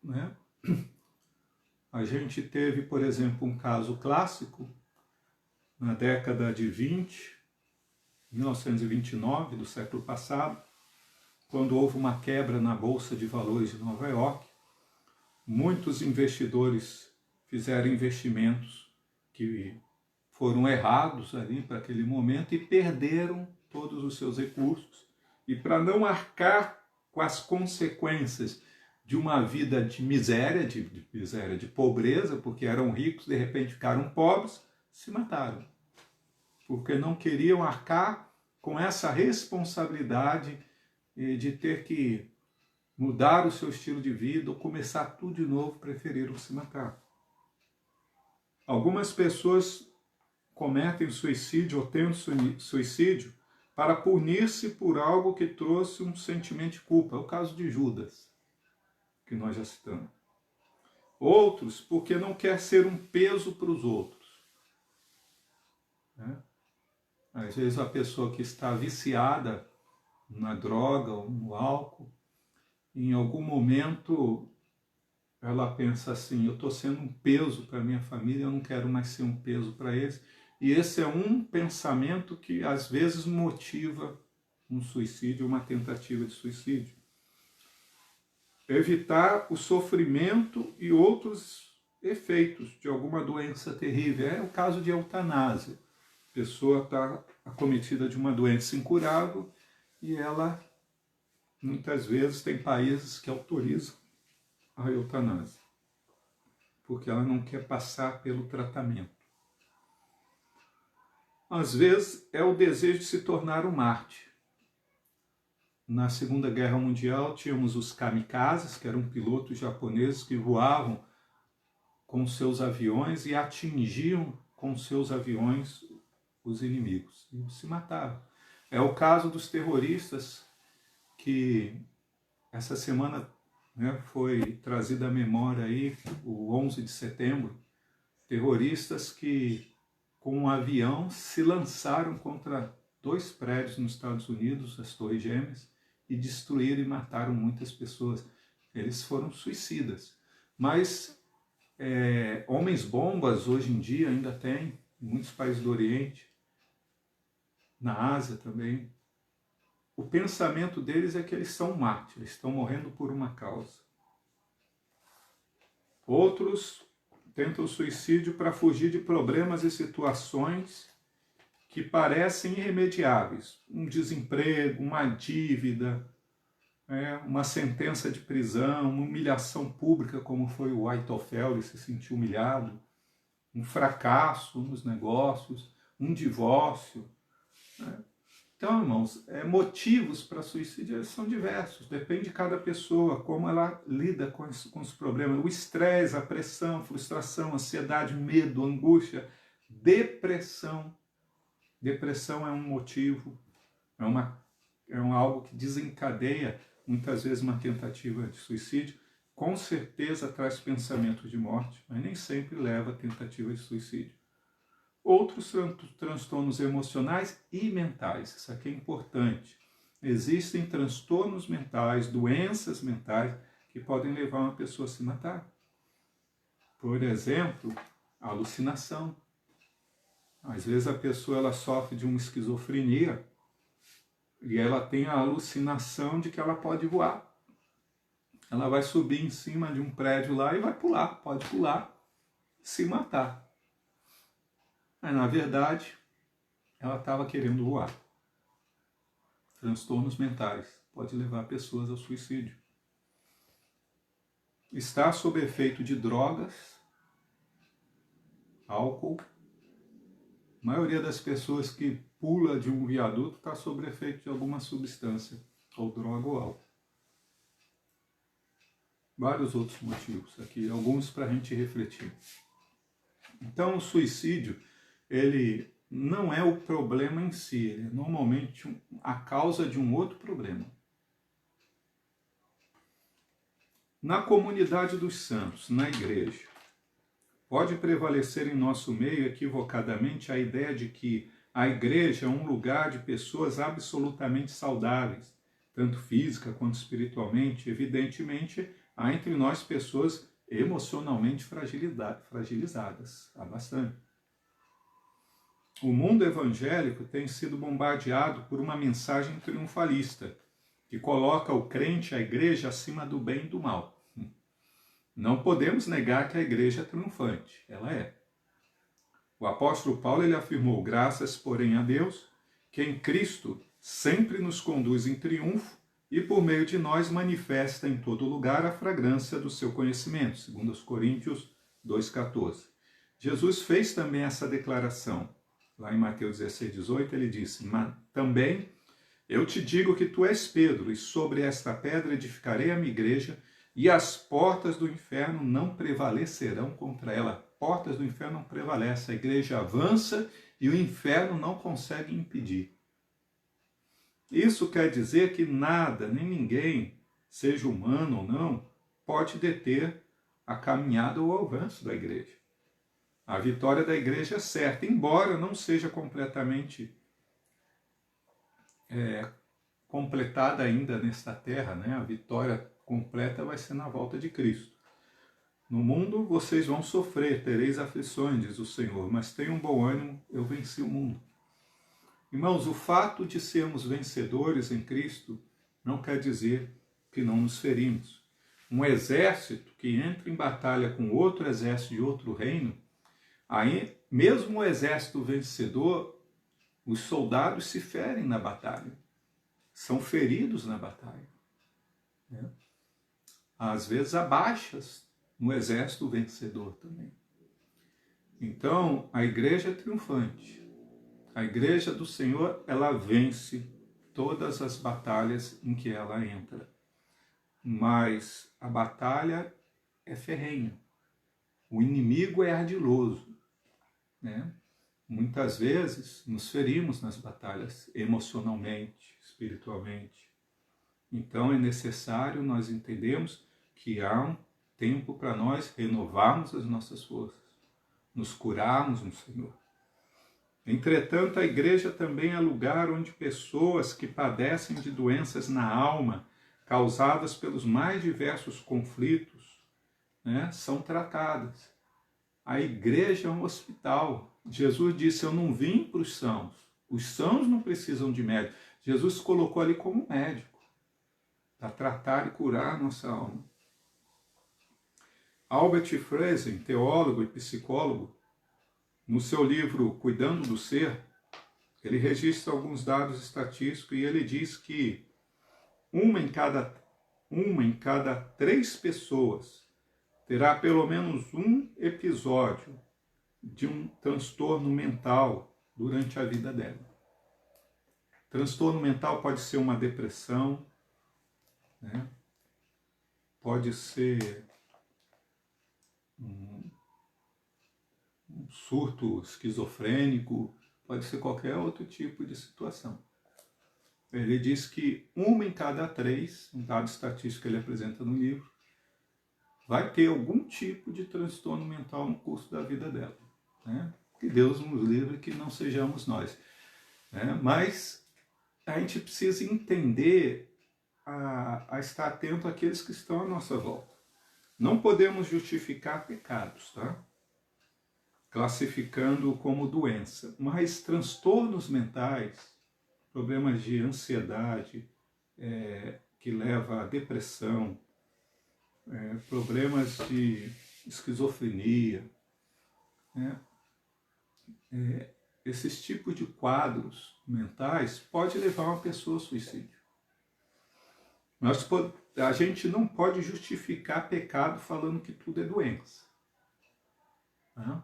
Né? A gente teve, por exemplo, um caso clássico na década de 1929, do século passado, quando houve uma quebra na Bolsa de Valores de Nova York. Muitos investidores fizeram investimentos que foram errados ali para aquele momento e perderam todos os seus recursos. E para não arcar com as consequências de uma vida de miséria, de pobreza, porque eram ricos, de repente ficaram pobres, se mataram. Porque não queriam arcar com essa responsabilidade de ter que mudar o seu estilo de vida ou começar tudo de novo, preferiram se matar. Algumas pessoas cometem suicídio ou tentam suicídio para punir-se por algo que trouxe um sentimento de culpa. É o caso de Judas, que nós já citamos. Outros porque não quer ser um peso para os outros. Né? Às vezes a pessoa que está viciada na droga ou no álcool, em algum momento ela pensa assim, eu estou sendo um peso para a minha família, eu não quero mais ser um peso para eles. E esse é um pensamento que às vezes motiva um suicídio, uma tentativa de suicídio. Evitar o sofrimento e outros efeitos de alguma doença terrível. É o caso de eutanásia. A pessoa está acometida de uma doença incurável e ela, muitas vezes, tem países que autorizam a eutanásia, porque ela não quer passar pelo tratamento. Às vezes é o desejo de se tornar um mártir. Na Segunda Guerra Mundial tínhamos os kamikazes, que eram pilotos japoneses que voavam com seus aviões e atingiam com seus aviões os inimigos e se matavam. É o caso dos terroristas que essa semana foi trazido à memória aí, o 11 de setembro, terroristas que com um avião se lançaram contra 2 prédios nos Estados Unidos, as Torres Gêmeas, e destruíram e mataram muitas pessoas. Eles foram suicidas. Mas homens-bombas hoje em dia ainda tem, em muitos países do Oriente, na Ásia também. O pensamento deles é que eles são mártires, estão morrendo por uma causa. Outros tentam suicídio para fugir de problemas e situações que parecem irremediáveis. Um desemprego, uma dívida, uma sentença de prisão, uma humilhação pública, como foi o Aitofel, ele se sentiu humilhado, um fracasso nos negócios, um divórcio. Então, irmãos, motivos para suicídio são diversos, depende de cada pessoa, como ela lida com os problemas. O estresse, a pressão, frustração, ansiedade, medo, angústia, depressão. Depressão é um motivo, é algo que desencadeia muitas vezes uma tentativa de suicídio. Com certeza traz pensamento de morte, mas nem sempre leva a tentativa de suicídio. Outros transtornos emocionais e mentais, isso aqui é importante. Existem transtornos mentais, doenças mentais que podem levar uma pessoa a se matar. Por exemplo, a alucinação. Às vezes a pessoa ela sofre de uma esquizofrenia e ela tem a alucinação de que ela pode voar. Ela vai subir em cima de um prédio lá e vai pular, pode pular, se matar. Mas na verdade, ela estava querendo voar. Transtornos mentais pode levar pessoas ao suicídio. Estar sob efeito de drogas, álcool. A maioria das pessoas que pula de um viaduto está sob efeito de alguma substância, ou droga ou álcool. Vários outros motivos aqui, alguns para a gente refletir. Então o suicídio, ele não é o problema em si, ele é normalmente a causa de um outro problema. Na comunidade dos santos, na igreja, pode prevalecer em nosso meio equivocadamente a ideia de que a igreja é um lugar de pessoas absolutamente saudáveis, tanto física quanto espiritualmente. Evidentemente, há entre nós pessoas emocionalmente fragilizadas, há bastante. O mundo evangélico tem sido bombardeado por uma mensagem triunfalista, que coloca o crente, a igreja, acima do bem e do mal. Não podemos negar que a igreja é triunfante, ela é. O apóstolo Paulo ele afirmou, graças, porém, a Deus, que em Cristo sempre nos conduz em triunfo e por meio de nós manifesta em todo lugar a fragrância do seu conhecimento, segundo os Coríntios 2,14. Jesus fez também essa declaração. Lá em Mateus 16,18 ele disse, mas também eu te digo que tu és Pedro, e sobre esta pedra edificarei a minha igreja, e as portas do inferno não prevalecerão contra ela. Portas do inferno não prevalecem, a igreja avança e o inferno não consegue impedir. Isso quer dizer que nada, nem ninguém, seja humano ou não, pode deter a caminhada ou o avanço da igreja. A vitória da igreja é certa, embora não seja completamente completada ainda nesta terra, né? A vitória completa vai ser na volta de Cristo. No mundo vocês vão sofrer, tereis aflições, diz o Senhor, mas tenham bom ânimo, eu venci o mundo. Irmãos, o fato de sermos vencedores em Cristo não quer dizer que não nos ferimos. Um exército que entra em batalha com outro exército de outro reino, aí, mesmo o exército vencedor, os soldados se ferem na batalha, são feridos na batalha. Né? Às vezes há baixas no exército vencedor também. Então, a igreja é triunfante. A igreja do Senhor, ela vence todas as batalhas em que ela entra. Mas a batalha é ferrenha. O inimigo é ardiloso. Né? Muitas vezes nos ferimos nas batalhas, emocionalmente, espiritualmente. Então é necessário nós entendermos que há um tempo para nós renovarmos as nossas forças, nos curarmos no Senhor. Entretanto, a igreja também é lugar onde pessoas que padecem de doenças na alma, causadas pelos mais diversos conflitos, né, são tratadas. A igreja é um hospital. Jesus disse, eu não vim para os sãos. Os sãos não precisam de médico. Jesus se colocou ali como médico, para tratar e curar a nossa alma. Albert Frazee, teólogo e psicólogo, no seu livro Cuidando do Ser, ele registra alguns dados estatísticos e ele diz que uma em cada 3 pessoas terá pelo menos um episódio de um transtorno mental durante a vida dela. Transtorno mental pode ser uma depressão, né? Pode ser um surto esquizofrênico, pode ser qualquer outro tipo de situação. Ele diz que uma em cada 3, um dado estatístico que ele apresenta no livro, vai ter algum tipo de transtorno mental no curso da vida dela. Né? Que Deus nos livre que não sejamos nós. Né? Mas a gente precisa entender a estar atento àqueles que estão à nossa volta. Não podemos justificar pecados, tá? Classificando como doença, mas transtornos mentais, problemas de ansiedade, que leva à depressão, problemas de esquizofrenia, né? Esses tipos de quadros mentais pode levar uma pessoa ao suicídio. A gente não pode justificar pecado falando que tudo é doença. Né?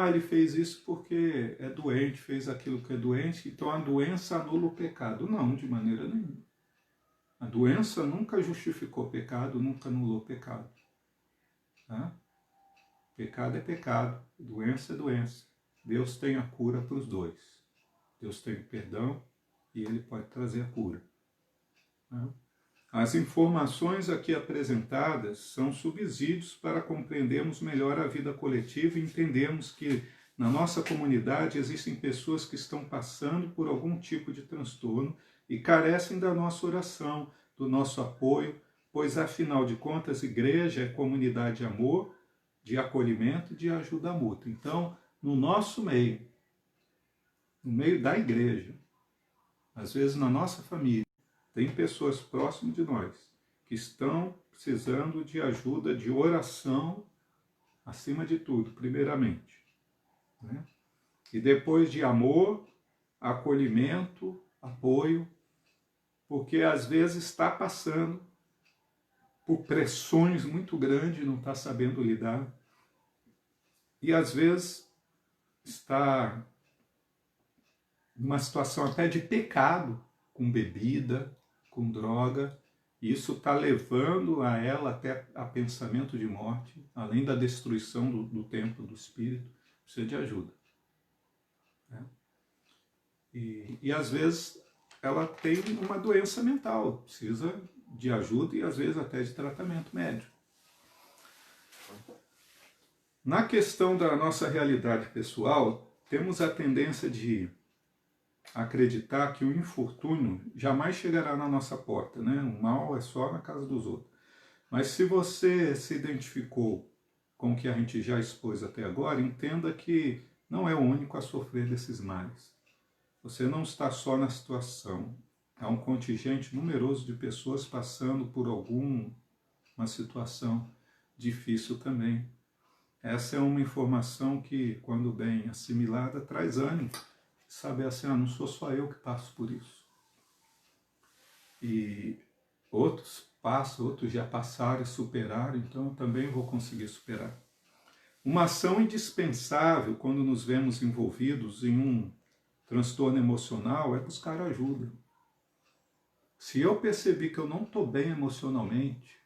Ele fez isso porque é doente, fez aquilo que é doente, então a doença anula o pecado. Não, de maneira nenhuma. A doença nunca justificou pecado, nunca anulou pecado. Tá? Pecado é pecado, doença é doença. Deus tem a cura para os dois. Deus tem o perdão e Ele pode trazer a cura. Tá? As informações aqui apresentadas são subsídios para compreendermos melhor a vida coletiva e entendermos que na nossa comunidade existem pessoas que estão passando por algum tipo de transtorno e carecem da nossa oração, do nosso apoio, pois afinal de contas, igreja é comunidade de amor, de acolhimento e de ajuda mútua. Então, no nosso meio, no meio da igreja, às vezes na nossa família, tem pessoas próximas de nós que estão precisando de ajuda, de oração, acima de tudo, primeiramente. Né? E depois de amor, acolhimento, apoio, porque às vezes está passando por pressões muito grandes, não está sabendo lidar. E às vezes está numa situação até de pecado, com bebida, com droga, e isso está levando a ela até a pensamento de morte, além da destruição do templo do espírito, precisa de ajuda. Né? E às vezes ela tem uma doença mental, precisa de ajuda e às vezes até de tratamento médico. Na questão da nossa realidade pessoal, temos a tendência de acreditar que o infortúnio jamais chegará na nossa porta, né? O mal é só na casa dos outros. Mas se você se identificou com o que a gente já expôs até agora, entenda que não é o único a sofrer desses males. Você não está só na situação. Há um contingente numeroso de pessoas passando por alguma situação difícil também. Essa é uma informação que, quando bem assimilada, traz ânimo. Saber assim, não sou só eu que passo por isso. E outros passam, outros já passaram e superaram, então eu também vou conseguir superar. Uma ação indispensável quando nos vemos envolvidos em um transtorno emocional é buscar ajuda. Se eu perceber que eu não estou bem emocionalmente,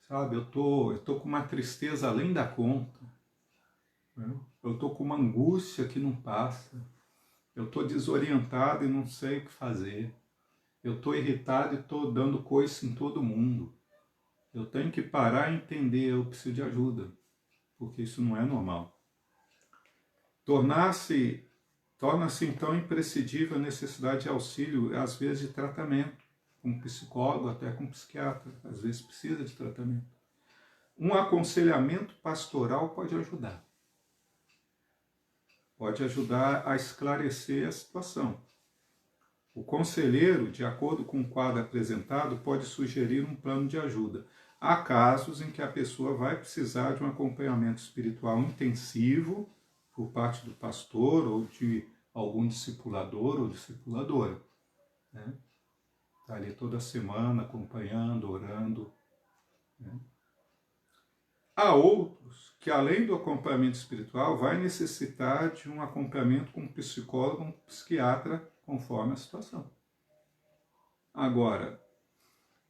sabe, eu tô com uma tristeza além da conta, né? Eu estou com uma angústia que não passa, eu estou desorientado e não sei o que fazer. Eu estou irritado e estou dando coice em todo mundo. Eu tenho que parar e entender, eu preciso de ajuda, porque isso não é normal. Torna-se então imprescindível a necessidade de auxílio, às vezes de tratamento, com um psicólogo, até com um psiquiatra, às vezes precisa de tratamento. Um aconselhamento pastoral pode ajudar. Pode ajudar a esclarecer a situação. O conselheiro, de acordo com o quadro apresentado, pode sugerir um plano de ajuda. Há casos em que a pessoa vai precisar de um acompanhamento espiritual intensivo por parte do pastor ou de algum discipulador ou discipuladora. Né? Está ali toda semana acompanhando, orando. Né? Há outros que, além do acompanhamento espiritual, vai necessitar de um acompanhamento com um psicólogo, um psiquiatra, conforme a situação. Agora,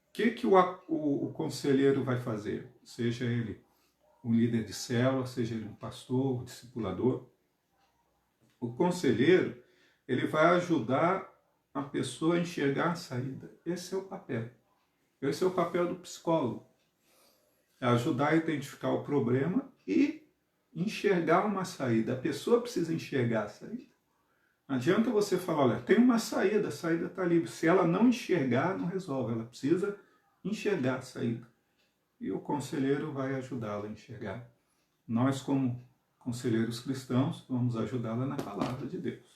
o que o conselheiro vai fazer? Seja ele um líder de célula, seja ele um pastor, um discipulador. O conselheiro, ele vai ajudar a pessoa a enxergar a saída. Esse é o papel. Esse é o papel do psicólogo. É ajudar a identificar o problema e enxergar uma saída. A pessoa precisa enxergar a saída. Não adianta você falar, olha, tem uma saída, a saída está livre. Se ela não enxergar, não resolve. Ela precisa enxergar a saída. E o conselheiro vai ajudá-la a enxergar. Nós, como conselheiros cristãos, vamos ajudá-la na palavra de Deus.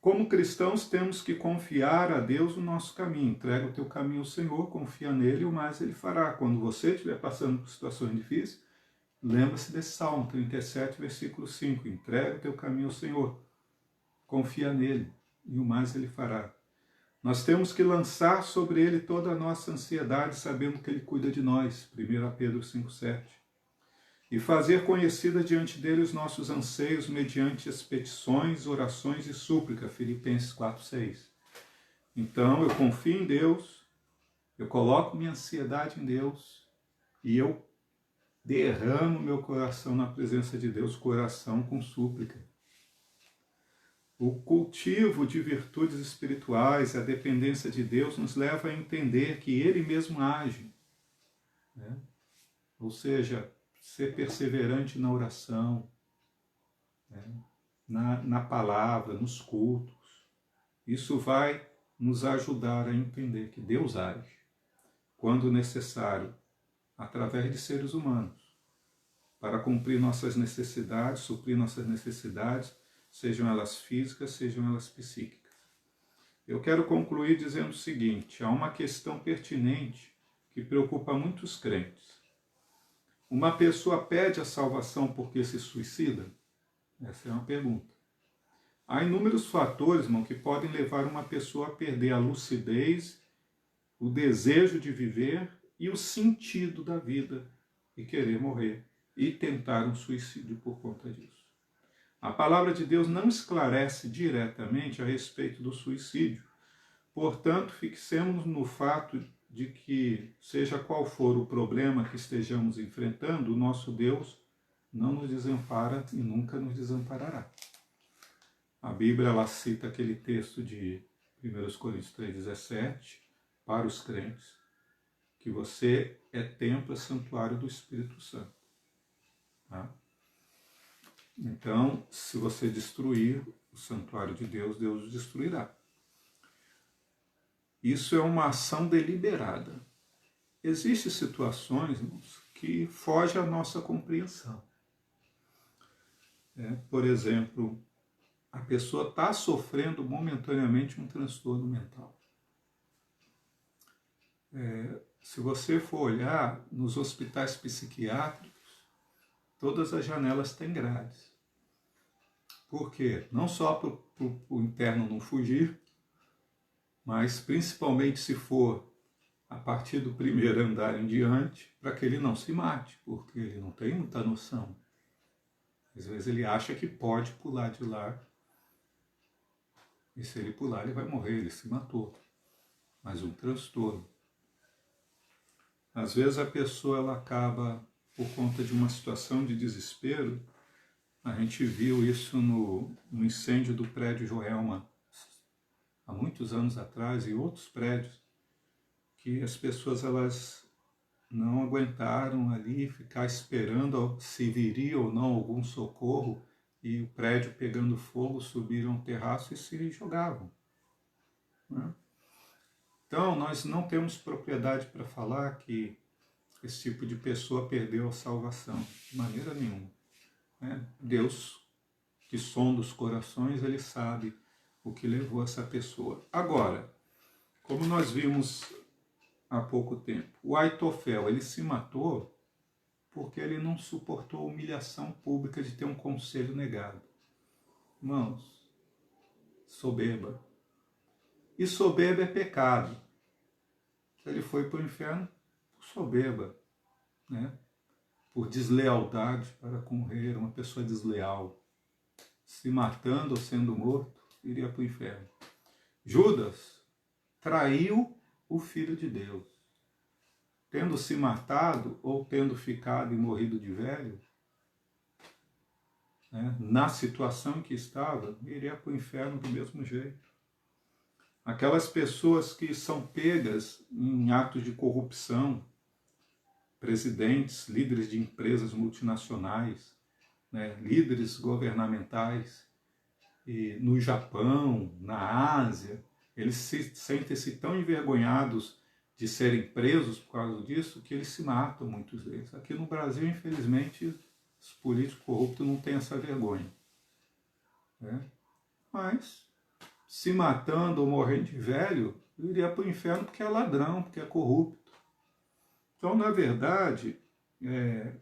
Como cristãos, temos que confiar a Deus o nosso caminho. Entrega o teu caminho ao Senhor, confia nele e o mais ele fará. Quando você estiver passando por situações difíceis, lembra-se desse Salmo 37, versículo 5. Entrega o teu caminho ao Senhor, confia nele e o mais ele fará. Nós temos que lançar sobre ele toda a nossa ansiedade, sabendo que ele cuida de nós. 1 Pedro 5,7. E fazer conhecida diante dele os nossos anseios mediante as petições, orações e súplica. Filipenses 4,6. Então, eu confio em Deus, eu coloco minha ansiedade em Deus e eu derramo meu coração na presença de Deus, coração com súplica. O cultivo de virtudes espirituais e a dependência de Deus nos leva a entender que Ele mesmo age, né? Ou seja, ser perseverante na oração, né? na palavra, nos cultos. Isso vai nos ajudar a entender que Deus age, quando necessário, através de seres humanos, para cumprir nossas necessidades, suprir nossas necessidades, sejam elas físicas, sejam elas psíquicas. Eu quero concluir dizendo o seguinte: há uma questão pertinente que preocupa muitos crentes. Uma pessoa pede a salvação porque se suicida? Essa é uma pergunta. Há inúmeros fatores, irmão, que podem levar uma pessoa a perder a lucidez, o desejo de viver e o sentido da vida e querer morrer e tentar um suicídio por conta disso. A palavra de Deus não esclarece diretamente a respeito do suicídio. Portanto, fixemos no fato de que, seja qual for o problema que estejamos enfrentando, o nosso Deus não nos desampara e nunca nos desamparará. A Bíblia ela cita aquele texto de 1 Coríntios 3,17 para os crentes, que você é templo, é santuário do Espírito Santo. Tá? Então, se você destruir o santuário de Deus, Deus o destruirá. Isso é uma ação deliberada. Existem situações, irmãos, que fogem à nossa compreensão. Por exemplo, a pessoa está sofrendo momentaneamente um transtorno mental. Se você for olhar nos hospitais psiquiátricos, todas as janelas têm grades. Por quê? Não só para o interno não fugir, mas principalmente se for a partir do primeiro andar em diante, para que ele não se mate, porque ele não tem muita noção. Às vezes ele acha que pode pular de lá, e se ele pular ele vai morrer, ele se matou. Mas um transtorno. Às vezes a pessoa ela acaba, por conta de uma situação de desespero, a gente viu isso no incêndio do prédio Joelma, há muitos anos atrás, e outros prédios, que as pessoas elas não aguentaram ali ficar esperando se viria ou não algum socorro, e o prédio pegando fogo, subiram ao terraço e se jogavam. Né? Então, nós não temos propriedade para falar que esse tipo de pessoa perdeu a salvação, de maneira nenhuma. Deus, que sonda os corações, ele sabe o que levou essa pessoa. Agora, como nós vimos há pouco tempo, o Aitofel, ele se matou porque ele não suportou a humilhação pública de ter um conselho negado. Irmãos, soberba. E soberba é pecado. Ele foi para o inferno por soberba, né? Por deslealdade para com o rei, uma pessoa desleal. Se matando ou sendo morto, iria para o inferno. Judas traiu o Filho de Deus. Tendo se matado ou tendo ficado e morrido de velho, né, na situação em que estava, iria para o inferno do mesmo jeito. Aquelas pessoas que são pegas em atos de corrupção, presidentes, líderes de empresas multinacionais, né, líderes governamentais, e no Japão, na Ásia, eles sentem-se tão envergonhados de serem presos por causa disso que eles se matam, muitos deles. Aqui no Brasil, infelizmente, os políticos corruptos não têm essa vergonha, né? Mas, se matando ou morrendo de velho, iria para o inferno porque é ladrão, porque é corrupto. Então, na verdade,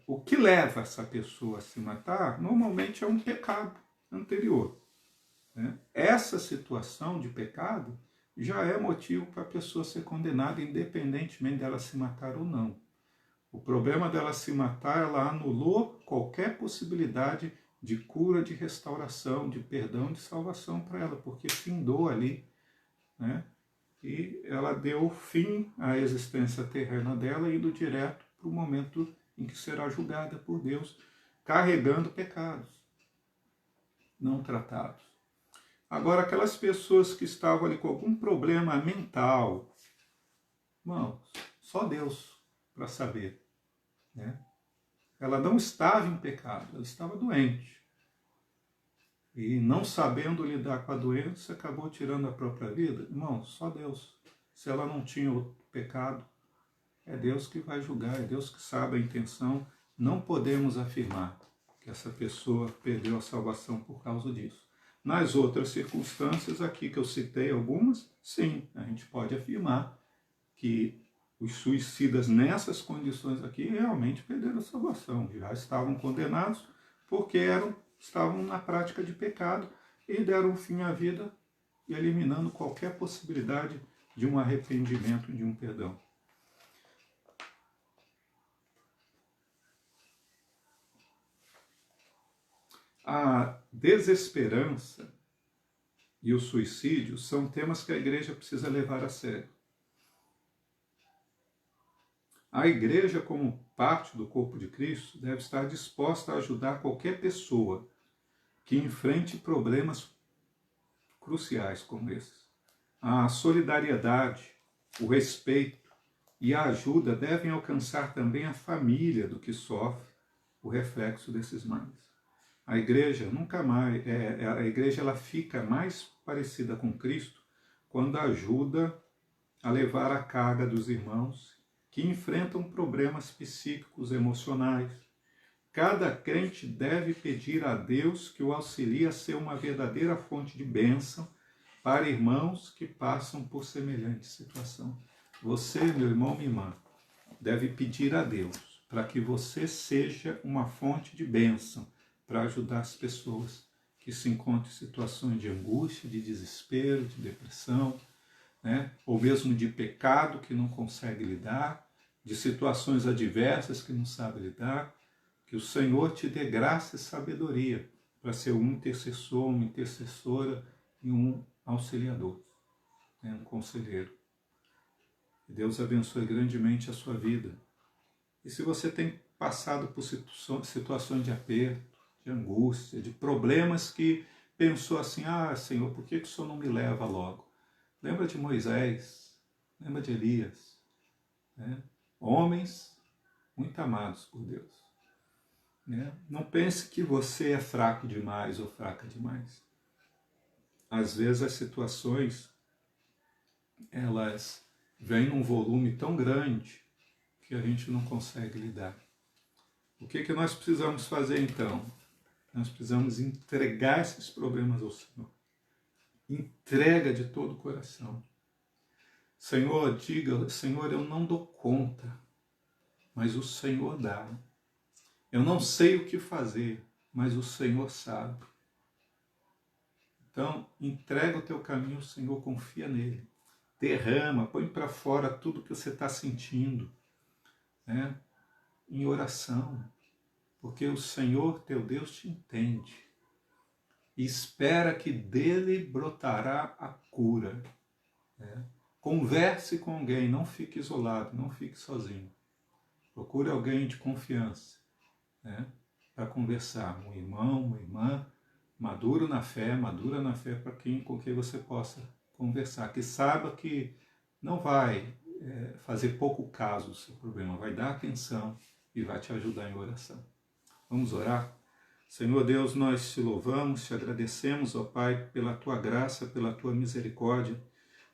o que leva essa pessoa a se matar, normalmente é um pecado anterior, né? Essa situação de pecado já é motivo para a pessoa ser condenada, independentemente dela se matar ou não. O problema dela se matar, ela anulou qualquer possibilidade de cura, de restauração, de perdão, de salvação para ela, porque findou ali, né? E ela deu fim à existência terrena dela, indo direto para o momento em que será julgada por Deus, carregando pecados não tratados. Agora, aquelas pessoas que estavam ali com algum problema mental, irmãos, só Deus para saber, né? Ela não estava em pecado, ela estava doente. E não sabendo lidar com a doença, acabou tirando a própria vida. Irmãos, só Deus. Se ela não tinha o pecado, é Deus que vai julgar, é Deus que sabe a intenção. Não podemos afirmar que essa pessoa perdeu a salvação por causa disso. Nas outras circunstâncias, aqui que eu citei algumas, sim, a gente pode afirmar que os suicidas nessas condições aqui realmente perderam a salvação, já estavam condenados porque estavam na prática de pecado e deram fim à vida, eliminando qualquer possibilidade de um arrependimento, de um perdão. A desesperança e o suicídio são temas que a igreja precisa levar a sério. A igreja, como parte do corpo de Cristo, deve estar disposta a ajudar qualquer pessoa que enfrente problemas cruciais como esses. A solidariedade, o respeito e a ajuda devem alcançar também a família do que sofre o reflexo desses males. A igreja nunca mais, a igreja ela fica mais parecida com Cristo quando ajuda a levar a carga dos irmãos que enfrentam problemas psíquicos, emocionais. Cada crente deve pedir a Deus que o auxilie a ser uma verdadeira fonte de bênção para irmãos que passam por semelhante situação. Você, meu irmão, minha irmã, deve pedir a Deus para que você seja uma fonte de bênção para ajudar as pessoas que se encontram em situações de angústia, de desespero, de depressão, né? Ou mesmo de pecado que não consegue lidar, de situações adversas que não sabe lidar. Que o Senhor te dê graça e sabedoria para ser um intercessor, uma intercessora e um auxiliador, né? Um conselheiro. Que Deus abençoe grandemente a sua vida. E se você tem passado por situações de aperto, de angústia, de problemas que pensou assim, Senhor, por que o Senhor não me leva logo? Lembra de Moisés, lembra de Elias, né? Homens muito amados por Deus, né? Não pense que você é fraco demais ou fraca demais. Às vezes as situações, elas vêm num volume tão grande que a gente não consegue lidar. O que nós precisamos fazer então? Nós precisamos entregar esses problemas ao Senhor. Entrega de todo o coração. Senhor, diga, Senhor, eu não dou conta, mas o Senhor dá. Eu não sei o que fazer, mas o Senhor sabe. Então, entrega o teu caminho ao Senhor, confia nele. Derrama, põe para fora tudo que você está sentindo, né? Em oração. Porque o Senhor, teu Deus, te entende. E espera que dele brotará a cura. Né? Converse com alguém, não fique isolado, não fique sozinho. Procure alguém de confiança, né? Para conversar. Um irmão, uma irmã, madura na fé com quem você possa conversar. Que saiba que não vai fazer pouco caso do seu problema, vai dar atenção e vai te ajudar em oração. Vamos orar? Senhor Deus, nós te louvamos, te agradecemos, ó Pai, pela tua graça, pela tua misericórdia.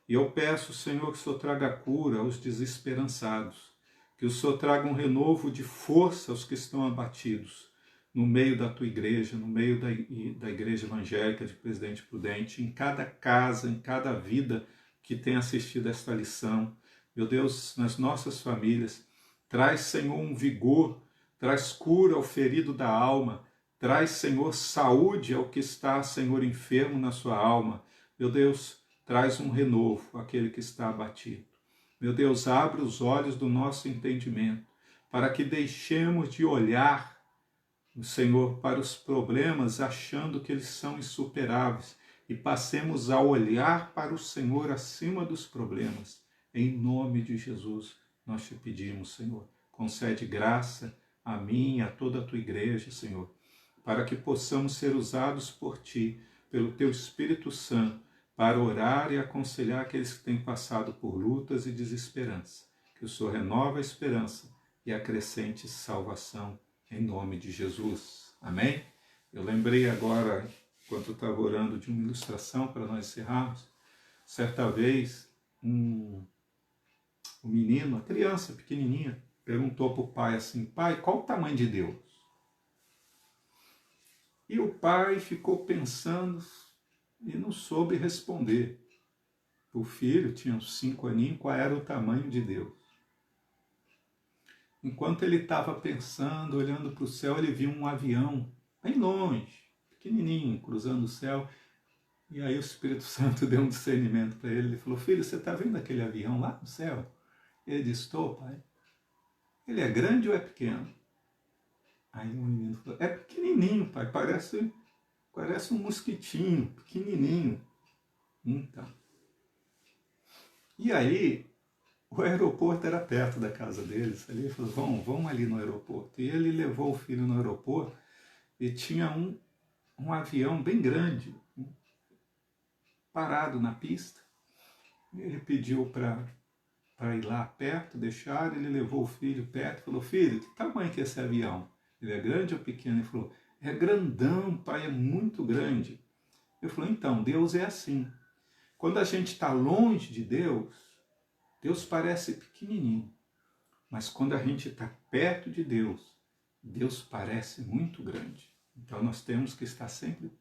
E eu peço, Senhor, que o Senhor traga cura aos desesperançados, que o Senhor traga um renovo de força aos que estão abatidos, no meio da tua igreja, no meio da igreja evangélica de Presidente Prudente, em cada casa, em cada vida que tem assistido esta lição. Meu Deus, nas nossas famílias, traz, Senhor, um vigor, traz cura ao ferido da alma, traz, Senhor, saúde ao que está, Senhor, enfermo na sua alma. Meu Deus, traz um renovo àquele que está abatido. Meu Deus, abre os olhos do nosso entendimento, para que deixemos de olhar, Senhor, para os problemas achando que eles são insuperáveis e passemos a olhar para o Senhor acima dos problemas. Em nome de Jesus, nós te pedimos, Senhor, concede graça a mim e a toda a tua igreja, Senhor, para que possamos ser usados por ti, pelo teu Espírito Santo, para orar e aconselhar aqueles que têm passado por lutas e desesperança. Que o Senhor renova a esperança e acrescente salvação, em nome de Jesus. Amém? Eu lembrei agora, enquanto eu estava orando, de uma ilustração para nós encerrarmos. Certa vez, um menino, uma criança pequenininha, perguntou para o pai assim: pai, qual o tamanho de Deus? E o pai ficou pensando e não soube responder. O filho tinha uns 5 aninhos, qual era o tamanho de Deus. Enquanto ele estava pensando, olhando para o céu, ele viu um avião bem longe, pequenininho, cruzando o céu. E aí o Espírito Santo deu um discernimento para ele. Ele falou: filho, você está vendo aquele avião lá no céu? Ele disse: estou, pai. Ele é grande ou é pequeno? Aí o menino falou: é pequenininho, pai, parece um mosquitinho, pequenininho. Então. E aí, o aeroporto era perto da casa deles. Ele falou: vamos ali no aeroporto. E ele levou o filho no aeroporto e tinha um avião bem grande, parado na pista. Ele pediu para ir lá perto, deixar, ele levou o filho perto e falou: filho, que tamanho que é esse avião? Ele é grande ou pequeno? Ele falou: é grandão, pai, é muito grande. Ele falou: então, Deus é assim. Quando a gente está longe de Deus, Deus parece pequenininho. Mas quando a gente está perto de Deus, Deus parece muito grande. Então nós temos que estar sempre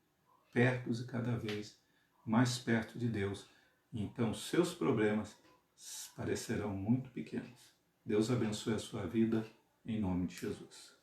perto e cada vez mais perto de Deus. Então seus problemas parecerão muito pequenos. Deus abençoe a sua vida, em nome de Jesus.